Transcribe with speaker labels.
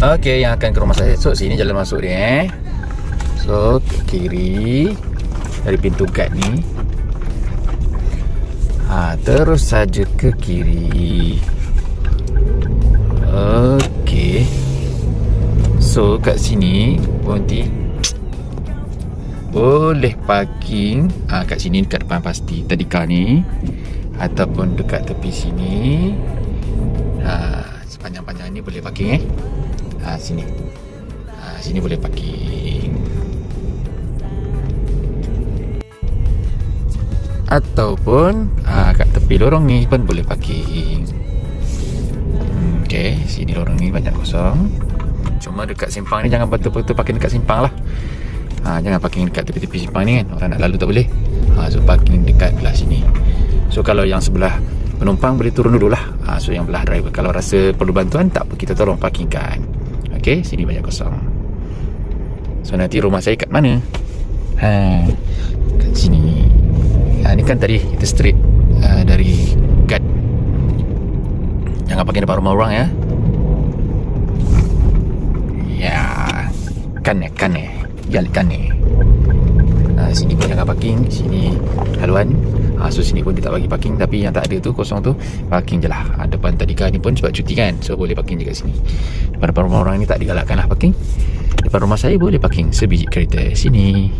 Speaker 1: Okey, yang akan ke rumah saya. So sini jalan masuk dia So ke kiri dari pintu guard ni. Terus saja ke kiri. Okey. So kat sini nanti boleh parking kat sini dekat depan pasti Tadika ni, ataupun dekat tepi sini. Sepanjang-panjang ni boleh parking sini. Sini boleh parking. Ataupun kat tepi lorong ni pun boleh parking. Okey, sini lorong ni banyak kosong. Cuma dekat simpang ni jangan betul-betul parking dekat simpang lah. Jangan parking dekat tepi-tepi simpang ni kan. Orang nak lalu tak boleh. So parking dekat belah sini. So kalau yang sebelah penumpang boleh turun dulu lah. So yang belah driver kalau rasa perlu bantuan, tak apa, kita tolong parkingkan. Okey, sini banyak kosong. So nanti rumah saya kat mana? Kat sini. Ni kan tadi kita straight dari guard. Jangan parking depan rumah orang ya. Ya, kan sini pun jangan parking. Sini haluan. So sini pun dia tak bagi parking. Tapi yang tak ada tu, kosong tu, parking je lah. Depan Tadika ni pun sebab cuti kan, so boleh parking je kat sini. Depan rumah orang ni tak digalakkan lah parking. Depan rumah saya boleh parking sebiji kereta sini.